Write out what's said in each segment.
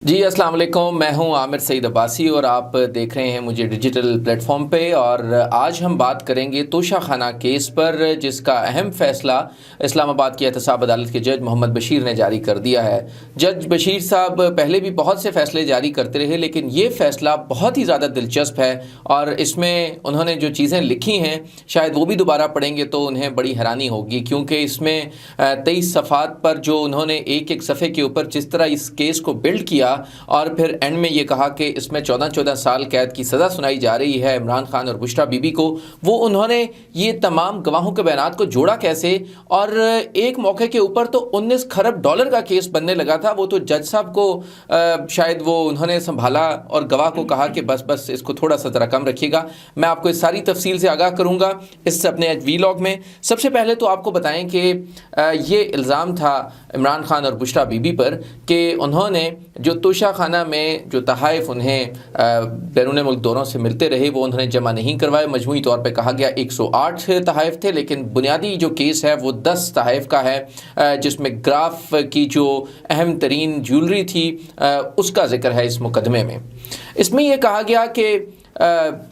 جی السلام علیکم، میں ہوں عامر سعید عباسی اور آپ دیکھ رہے ہیں مجھے ڈیجیٹل پلیٹ فارم پہ۔ اور آج ہم بات کریں گے توشہ خانہ کیس پر، جس کا اہم فیصلہ اسلام آباد کی احتساب عدالت کے جج محمد بشیر نے جاری کر دیا ہے۔ جج بشیر صاحب پہلے بھی بہت سے فیصلے جاری کرتے رہے، لیکن یہ فیصلہ بہت ہی زیادہ دلچسپ ہے اور اس میں انہوں نے جو چیزیں لکھی ہیں شاید وہ بھی دوبارہ پڑھیں گے تو انہیں بڑی حیرانی ہوگی، کیونکہ اس میں 23 صفحات پر جو انہوں نے ایک ایک صفحے کے اوپر جس طرح اس کیس کو بلڈ کیا اور پھر اینڈ میں یہ کہا کہ اس میں 14 سال قید کی سزا سنائی جا رہی ہے عمران خان اور بشریٰ بی بی کو، وہ انہوں نے یہ تمام گواہوں کے بیانات کو جوڑا کیسے۔ اور ایک موقع کے اوپر تو 19 کھرب ڈالر کا کیس بننے لگا تھا، وہ تو جج صاحب کو شاید وہ انہوں نے سنبھالا اور گواہ کو کہا کہ بس اس کو تھوڑا سا ذرا کم رکھیے گا۔ میں آپ کو اس ساری تفصیل سے آگاہ کروں گا اس اپنے وی لاگ میں۔ سب سے پہلے تو آپ کو بتائیں کہ یہ الزام تھا عمران خان اور بشریٰ بی بی پر کہ انہوں نے جو توشہ خانہ میں جو تحائف انہیں بیرون ملک دوروں سے ملتے رہے وہ انہوں نے جمع نہیں کروائے۔ مجموعی طور پہ کہا گیا 108 تحائف تھے، لیکن بنیادی جو کیس ہے وہ 10 تحائف کا ہے، جس میں گراف کی جو اہم ترین جیولری تھی اس کا ذکر ہے اس مقدمے میں۔ اس میں یہ کہا گیا کہ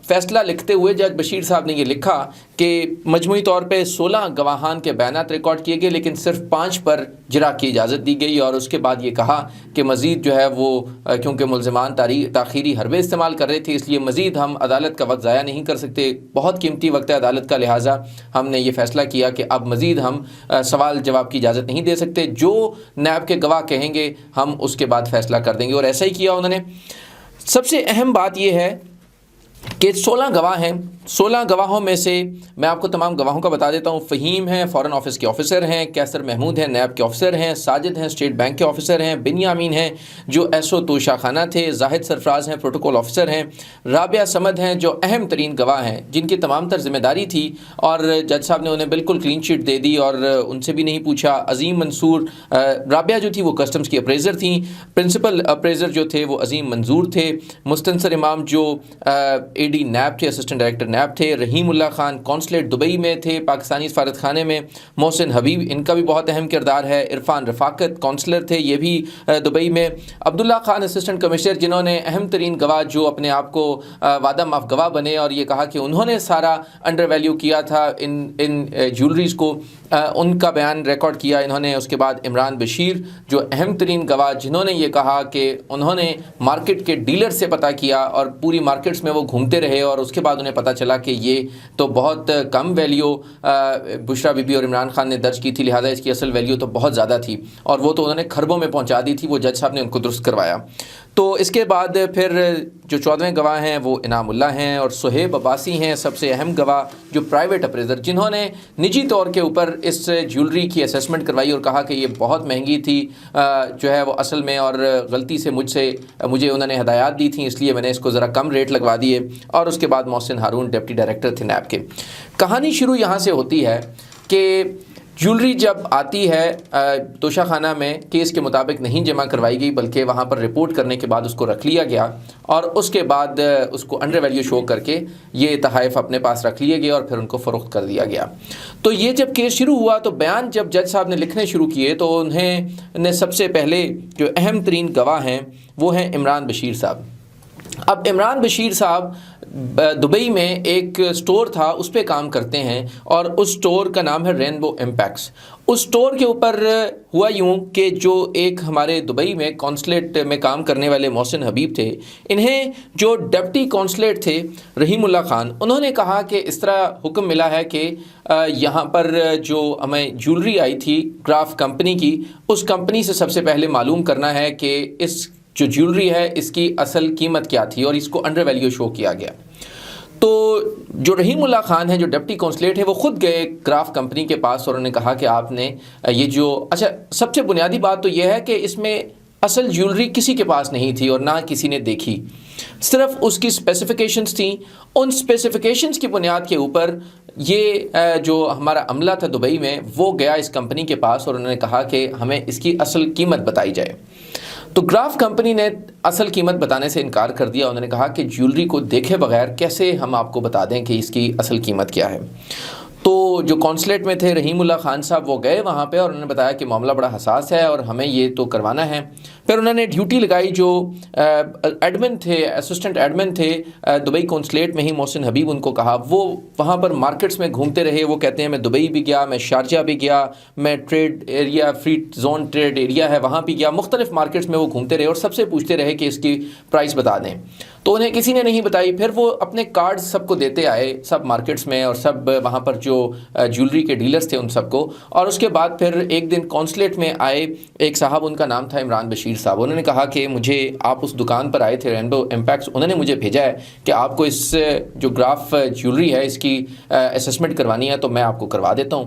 فیصلہ لکھتے ہوئے جج بشیر صاحب نے یہ لکھا کہ مجموعی طور پہ 16 گواہان کے بیانات ریکارڈ کیے گئے، لیکن صرف 5 پر جرح کی اجازت دی گئی، اور اس کے بعد یہ کہا کہ مزید جو ہے وہ کیونکہ ملزمان تاخیری حربے استعمال کر رہے تھے، اس لیے مزید ہم عدالت کا وقت ضائع نہیں کر سکتے، بہت قیمتی وقت ہے عدالت کا، لہٰذا ہم نے یہ فیصلہ کیا کہ اب مزید ہم سوال جواب کی اجازت نہیں دے سکتے، جو نیب کے گواہ کہیں گے ہم اس کے بعد فیصلہ کر دیں گے، اور ایسا ہی کیا انہوں نے۔ سب سے اہم بات یہ ہے کہ 16 گواہ ہیں، 16 گواہوں میں سے میں آپ کو تمام گواہوں کا بتا دیتا ہوں۔ فہیم ہیں، فورن آفس کے آفیسر ہیں، کیسر محمود ہیں، نیب کے آفیسر ہیں، ساجد ہیں، اسٹیٹ بینک کے آفیسر ہیں، بنیامین ہیں جو ایس او توشہ خانہ تھے، زاہد سرفراز ہیں، پروٹوکول آفیسر ہیں، رابعہ سمد ہیں جو اہم ترین گواہ ہیں جن کی تمام تر ذمہ داری تھی، اور جج صاحب نے انہیں بالکل کلین چٹ دے دی اور ان سے بھی نہیں پوچھا۔ عظیم منصور، رابعہ جو تھی وہ کسٹمز کی اپریزر تھیں، پرنسپل اپریزر جو تھے وہ عظیم منظور تھے، مستنصر امام جو اے ڈی نیب تھے، اسسٹنٹ ڈائریکٹر نیب تھے، رحیم اللہ خان کونسلیٹ دبئی میں تھے پاکستانی سفارت خانے میں، محسن حبیب ان کا بھی بہت اہم کردار ہے، عرفان رفاقت کونسلر تھے یہ بھی دبئی میں، عبداللہ خان اسسٹنٹ کمشنر جنہوں نے اہم ترین گواہ جو اپنے آپ کو وعدہ معاف گواہ بنے اور یہ کہا کہ انہوں نے سارا انڈر ویلیو کیا تھا ان جیولریز کو، ان کا بیان ریکارڈ کیا انہوں نے۔ اس کے بعد عمران بشیر جو اہم ترین گواہ جنہوں نے یہ کہا کہ انہوں نے مارکیٹ کے ڈیلر سے پتہ کیا اور پوری مارکیٹس میں وہ گھومتے رہے اور اس کے بعد انہیں پتہ چلا کہ یہ تو بہت کم ویلیو بشریٰ بی بی اور عمران خان نے درج کی تھی، لہٰذا اس کی اصل ویلیو تو بہت زیادہ تھی اور وہ تو انہوں نے کھربوں میں پہنچا دی تھی، وہ جج صاحب نے ان کو درست کروایا۔ تو اس کے بعد پھر جو 14ویں گواہ ہیں وہ انعام اللہ ہیں اور صہیب عباسی ہیں، سب سے اہم گواہ جو پرائیویٹ اپریزر جنہوں نے نجی طور کے اوپر اس جیولری کی اسیسمنٹ کروائی اور کہا کہ یہ بہت مہنگی تھی جو ہے وہ اصل میں، اور غلطی سے مجھے انہوں نے ہدایات دی تھیں اس لیے میں نے اس کو ذرا کم ریٹ لگوا دیے۔ اور اس کے بعد محسن ہارون ڈپٹی ڈائریکٹر تھے نیب کے۔ کہانی شروع یہاں سے ہوتی ہے کہ جیولری جب آتی ہے توشہ خانہ میں کیس کے مطابق نہیں جمع کروائی گئی، بلکہ وہاں پر رپورٹ کرنے کے بعد اس کو رکھ لیا گیا اور اس کے بعد اس کو انڈر ویلیو شو کر کے یہ تحائف اپنے پاس رکھ لیے گئے اور پھر ان کو فروخت کر دیا گیا۔ تو یہ جب کیس شروع ہوا تو بیان جب جج صاحب نے لکھنے شروع کیے تو انہیں سب سے پہلے جو اہم ترین گواہ ہیں وہ ہیں عمران بشیر صاحب۔ اب عمران بشیر صاحب دبئی میں ایک سٹور تھا اس پہ کام کرتے ہیں اور اس سٹور کا نام ہے رینبو امپیکس۔ اس سٹور کے اوپر ہوا یوں کہ جو ایک ہمارے دبئی میں کونسلیٹ میں کام کرنے والے محسن حبیب تھے، انہیں جو ڈپٹی کونسلیٹ تھے رحیم اللہ خان، انہوں نے کہا کہ اس طرح حکم ملا ہے کہ یہاں پر جو ہمیں جیولری آئی تھی گراف کمپنی کی، اس کمپنی سے سب سے پہلے معلوم کرنا ہے کہ اس جو جیولری ہے اس کی اصل قیمت کیا تھی اور اس کو انڈر ویلیو شو کیا گیا۔ تو جو رحیم اللہ خان ہیں جو ڈپٹی کونسلیٹ ہے وہ خود گئے گراف کمپنی کے پاس اور انہوں نے کہا کہ آپ نے یہ جو سب سے بنیادی بات تو یہ ہے کہ اس میں اصل جیولری کسی کے پاس نہیں تھی اور نہ کسی نے دیکھی، صرف اس کی اسپیسیفیکیشنز تھیں۔ ان اسپیسیفیکیشنز کی بنیاد کے اوپر یہ جو ہمارا عملہ تھا دبئی میں وہ گیا اس کمپنی کے پاس اور انہوں نے کہا کہ ہمیں اس کی اصل قیمت بتائی جائے۔ تو گراف کمپنی نے اصل قیمت بتانے سے انکار کر دیا، انہوں نے کہا کہ جیولری کو دیکھے بغیر کیسے ہم آپ کو بتا دیں کہ اس کی اصل قیمت کیا ہے۔ تو جو کونسلیٹ میں تھے رحیم اللہ خان صاحب، وہ گئے وہاں پہ اور انہوں نے بتایا کہ معاملہ بڑا حساس ہے اور ہمیں یہ تو کروانا ہے۔ پھر انہوں نے ڈیوٹی لگائی، جو ایڈمن تھے، اسسٹنٹ ایڈمن تھے دبئی کونسلیٹ میں ہی، محسن حبیب ان کو کہا، وہ وہاں پر مارکیٹس میں گھومتے رہے۔ وہ کہتے ہیں میں دبئی بھی گیا، میں شارجہ بھی گیا، میں trade area, free zone trade area ہے وہاں بھی گیا، مختلف مارکیٹس میں وہ گھومتے رہے اور سب سے پوچھتے رہے کہ اس کی پرائس بتا دیں، تو انہیں کسی نے نہیں بتائی۔ پھر وہ اپنے کارڈ سب کو دیتے آئے، سب مارکیٹس میں اور سب وہاں پر جو جیولری کے ڈیلرز تھے ان سب کو، اور اس کے بعد پھر ایک دن کونسلیٹ میں آئے ایک صاحب، ان کا نام تھا عمران بشیر صاحب۔ انہوں نے کہا کہ مجھے آپ اس دکان پر آئے تھے رینبو امپیکٹس، انہوں نے مجھے بھیجا ہے کہ آپ کو اس جو گراف جیولری ہے اس کی اسسمنٹ کروانی ہے، تو میں آپ کو کروا دیتا ہوں۔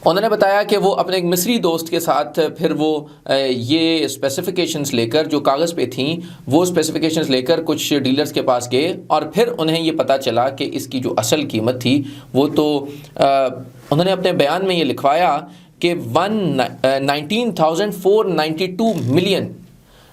انہوں نے بتایا کہ وہ اپنے ایک مصری دوست کے ساتھ پھر وہ یہ اسپیسیفیکیشنز لے کر جو کاغذ پہ تھیں، وہ اسپیسیفیکیشنز لے کر کچھ ڈیلرز کے پاس گئے، اور پھر انہیں یہ پتہ چلا کہ اس کی جو اصل قیمت تھی وہ تو انہوں نے اپنے بیان میں یہ لکھوایا کہ 19,492 ملین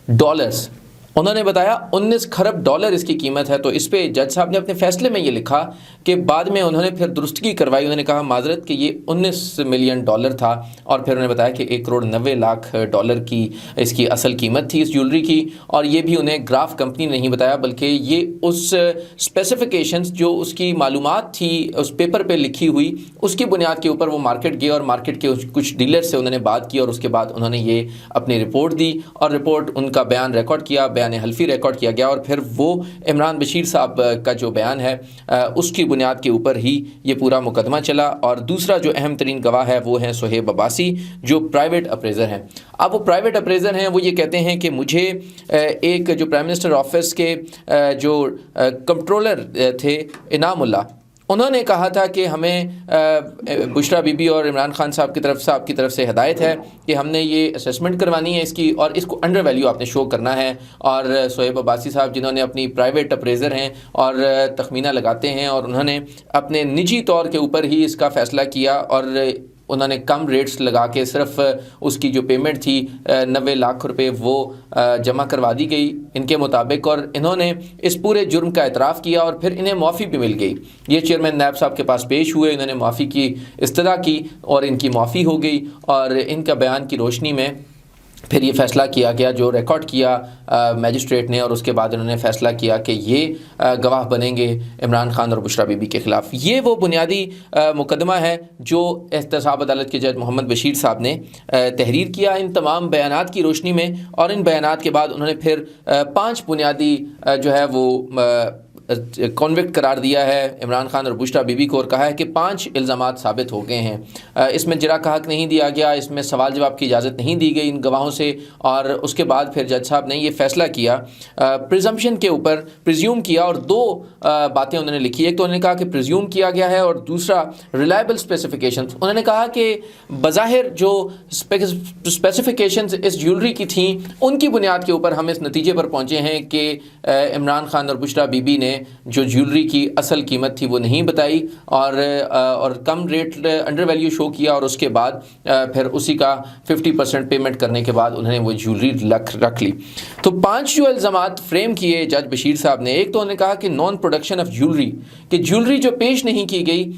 ڈالرز، انہوں نے بتایا 19 کھرب ڈالر اس کی قیمت ہے۔ تو اس پہ جج صاحب نے اپنے فیصلے میں یہ لکھا کہ بعد میں انہوں نے پھر درستگی کروائی، انہوں نے کہا معذرت کہ یہ 19 ملین ڈالر تھا، اور پھر انہوں نے بتایا کہ 1,90,00,000 ڈالر کی اس کی اصل قیمت تھی اس جیولری کی، اور یہ بھی انہیں گراف کمپنی نے نہیں بتایا، بلکہ یہ اس اسپیسیفیکیشنز جو اس کی معلومات تھی اس پیپر پہ لکھی ہوئی، اس کی بنیاد کے اوپر وہ مارکیٹ گئے اور مارکیٹ کے کچھ ڈیلر سے انہوں نے بات کی، اور اس کے بعد انہوں نے یہ اپنی رپورٹ دی، اور رپورٹ ان کا بیان ریکارڈ کیا، بیان حلفی ریکارڈ کیا گیا، اور پھر وہ عمران بشیر صاحب کا جو بیان ہے اس کی بنیاد کے اوپر ہی یہ پورا مقدمہ چلا۔ اور دوسرا جو اہم ترین گواہ ہے وہ ہیں سہیب عباسی، جو پرائیویٹ اپریزر ہیں۔ اب وہ پرائیویٹ اپریزر ہیں، وہ یہ کہتے ہیں کہ مجھے ایک جو پرائم منسٹر آفس کے جو کنٹرولر تھے انعام اللہ، انہوں نے کہا تھا کہ ہمیں بشرا بی بی اور عمران خان صاحب کی طرف سے ہدایت ہے کہ ہم نے یہ اسیسمنٹ کروانی ہے اس کی، اور اس کو انڈر ویلیو آپ نے شو کرنا ہے۔ اور سہیب عباسی صاحب جنہوں نے اپنی پرائیویٹ اپریزر ہیں اور تخمینہ لگاتے ہیں، اور انہوں نے اپنے نجی طور کے اوپر ہی اس کا فیصلہ کیا، اور انہوں نے کم ریٹس لگا کے صرف اس کی جو پیمنٹ تھی 90 لاکھ روپے وہ جمع کروا دی گئی ان کے مطابق، اور انہوں نے اس پورے جرم کا اعتراف کیا، اور پھر انہیں معافی بھی مل گئی۔ یہ چیئرمین نیب صاحب کے پاس پیش ہوئے، انہوں نے معافی کی استدعا کی اور ان کی معافی ہو گئی، اور ان کا بیان کی روشنی میں پھر یہ فیصلہ کیا گیا جو ریکارڈ کیا میجسٹریٹ نے، اور اس کے بعد انہوں نے فیصلہ کیا کہ یہ گواہ بنیں گے عمران خان اور بشرا بی بی کے خلاف۔ یہ وہ بنیادی مقدمہ ہے جو احتساب عدالت کے جج محمد بشیر صاحب نے تحریر کیا ان تمام بیانات کی روشنی میں، اور ان بیانات کے بعد انہوں نے پھر 5 بنیادی جو ہے وہ کنوکٹ قرار دیا ہے عمران خان اور بشرا بی بی کو، اور کہا ہے کہ 5 الزامات ثابت ہو گئے ہیں۔ اس میں جرح کا حق نہیں دیا گیا، اس میں سوال جواب کی اجازت نہیں دی گئی ان گواہوں سے، اور اس کے بعد پھر جج صاحب نے یہ فیصلہ کیا پریزمپشن کے اوپر، پریزیوم کیا، اور 2 باتیں انہوں نے لکھی۔ ایک تو انہوں نے کہا کہ پریزیوم کیا گیا ہے، اور دوسرا ریلائبل اسپیسیفیکیشنز۔ انہوں نے کہا کہ بظاہر جو اسپیسیفیکیشنز اس جیولری کی تھیں ان کی بنیاد کے اوپر ہم اس نتیجے پر پہنچے ہیں کہ عمران خان اور بشرا بی بی نے جو جیولری کی اصل قیمت تھی وہ نہیں بتائی، اور کم ریٹ انڈر ویلیو شو کیا، اور اس کے بعد پھر اسی کا 50% پیمنٹ کرنے کے بعد انہوں نے وہ جیولری رکھ لی۔ تو 5 جو الزامات فریم کیے جج بشیر صاحب نے، ایک تو انہوں نے کہا کہ نان پروڈکشن آف جیولری، کہ جیولری جو پیش نہیں کی گئی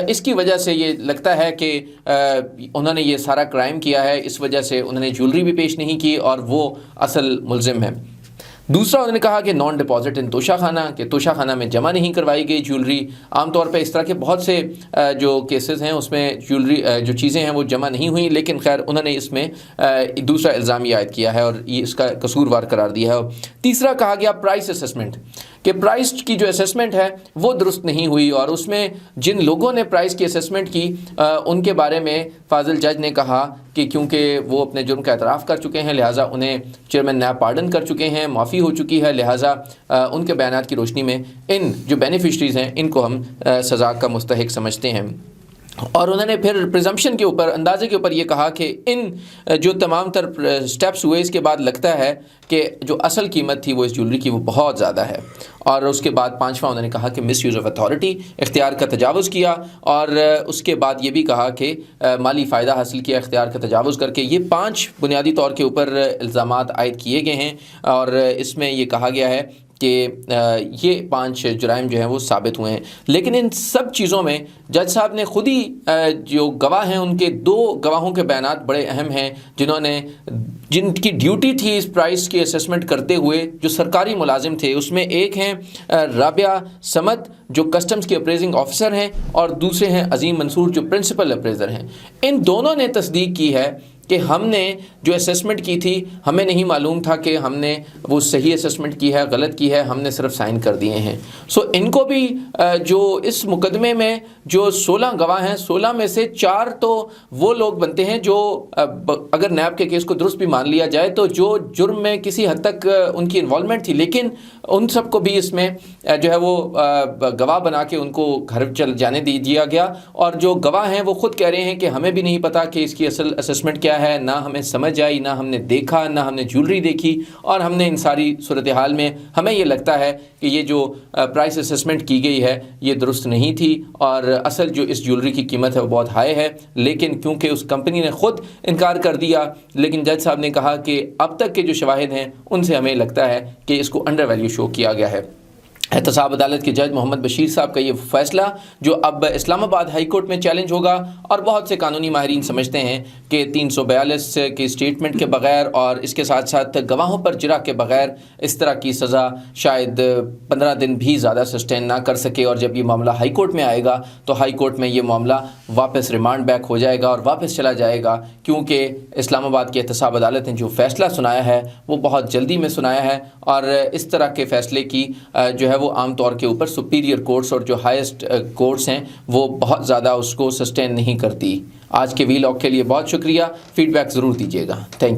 اس کی وجہ سے یہ لگتا ہے کہ انہوں نے یہ سارا کرائم کیا ہے، اس وجہ سے انہوں نے جیولری بھی پیش نہیں کی اور وہ اصل ملزم ہے۔ دوسرا انہوں نے کہا کہ نان ڈپازٹ ان توشہ خانہ، کہ توشہ خانہ میں جمع نہیں کروائی گئی جیولری۔ عام طور پہ اس طرح کے بہت سے جو کیسز ہیں اس میں جیولری جو چیزیں ہیں وہ جمع نہیں ہوئیں، لیکن خیر انہوں نے اس میں دوسرا الزام یہ عائد کیا ہے اور یہ اس کا قصوروار قرار دیا ہے۔ تیسرا کہا گیا پرائس اسسمنٹ، کہ پرائس کی جو اسسمنٹ ہے وہ درست نہیں ہوئی، اور اس میں جن لوگوں نے پرائس کی اسسمنٹ کی ان کے بارے میں فاضل جج نے کہا کہ کیونکہ وہ اپنے جرم کا اعتراف کر چکے ہیں لہٰذا انہیں چیئرمین نیب پارڈن کر چکے ہیں، معافی ہو چکی ہے، لہٰذا ان کے بیانات کی روشنی میں ان جو بینیفیشریز ہیں ان کو ہم سزا کا مستحق سمجھتے ہیں۔ اور انہوں نے پھر پریزمپشن کے اوپر، اندازے کے اوپر یہ کہا کہ ان جو تمام تر سٹیپس ہوئے اس کے بعد لگتا ہے کہ جو اصل قیمت تھی وہ اس جیولری کی وہ بہت زیادہ ہے۔ اور اس کے بعد 5واں انہوں نے کہا کہ مس یوز آف اتھارٹی، اختیار کا تجاوز کیا، اور اس کے بعد یہ بھی کہا کہ مالی فائدہ حاصل کیا اختیار کا تجاوز کر کے۔ یہ 5 بنیادی طور کے اوپر الزامات عائد کیے گئے ہیں، اور اس میں یہ کہا گیا ہے کہ یہ 5 جرائم جو ہیں وہ ثابت ہوئے ہیں. لیکن ان سب چیزوں میں جج صاحب نے خود ہی جو گواہ ہیں ان کے 2 گواہوں کے بیانات بڑے اہم ہیں، جن کی ڈیوٹی تھی اس پرائس کی اسیسمنٹ کرتے ہوئے، جو سرکاری ملازم تھے. اس میں ایک ہیں رابعہ سمد جو کسٹمز کے اپریزنگ آفیسر ہیں، اور دوسرے ہیں عظیم منصور جو پرنسپل اپریزر ہیں. ان دونوں نے تصدیق کی ہے کہ ہم نے جو اسیسمنٹ کی تھی، ہمیں نہیں معلوم تھا کہ ہم نے وہ صحیح اسیسمنٹ کی ہے غلط کی ہے، ہم نے صرف سائن کر دیے ہیں. ان کو بھی جو اس مقدمے میں جو 16 گواہ ہیں، 16 میں سے 4 تو وہ لوگ بنتے ہیں جو اگر نیب کے کیس کو درست بھی مان لیا جائے تو جو جرم میں کسی حد تک ان کی انوالومنٹ تھی، لیکن ان سب کو بھی اس میں جو ہے وہ گواہ بنا کے ان کو گھر چل جانے دیا گیا. اور جو گواہ ہیں وہ خود کہہ رہے ہیں کہ ہمیں بھی نہیں پتا کہ اس کی اصل اسیسمنٹ کیا ہے، نہ ہمیں سمجھ آئی، نہ ہم نے دیکھا، نہ ہم نے جیولری دیکھی، اور ہم نے ان ساری صورتحال میں ہمیں یہ لگتا ہے کہ یہ جو پرائس اسیسمنٹ کی گئی ہے یہ درست نہیں تھی، اور اصل جو اس جیولری کی قیمت ہے وہ بہت ہائی ہے. لیکن کیونکہ اس کمپنی نے خود انکار کر دیا، لیکن جج صاحب نے کہا کہ اب تک کے جو شواہد ہیں ان سے ہمیں لگتا ہے کہ اس کو انڈر ویلیو شو کیا گیا ہے. احتساب عدالت کے جج محمد بشیر صاحب کا یہ فیصلہ جو اب اسلام آباد ہائی کورٹ میں چیلنج ہوگا، اور بہت سے قانونی ماہرین سمجھتے ہیں کہ 342 کی اسٹیٹمنٹ کے بغیر اور اس کے ساتھ ساتھ گواہوں پر جرح کے بغیر اس طرح کی سزا شاید 15 دن بھی زیادہ سسٹین نہ کر سکے. اور جب یہ معاملہ ہائی کورٹ میں آئے گا تو ہائی کورٹ میں یہ معاملہ واپس ریمانڈ بیک ہو جائے گا اور واپس چلا جائے گا، کیونکہ اسلام آباد کی احتساب عدالت نے جو فیصلہ سنایا ہے وہ بہت جلدی میں سنایا ہے، اور اس طرح کے فیصلے کی جو ہے وہ عام طور کے اوپر سپیریئر کورٹس اور جو ہائیسٹ کورٹس ہیں وہ بہت زیادہ اس کو سسٹین نہیں کرتی. آج کے وی لاگ کے لیے بہت شکریہ، فیڈ بیک ضرور دیجیے گا. Thank you.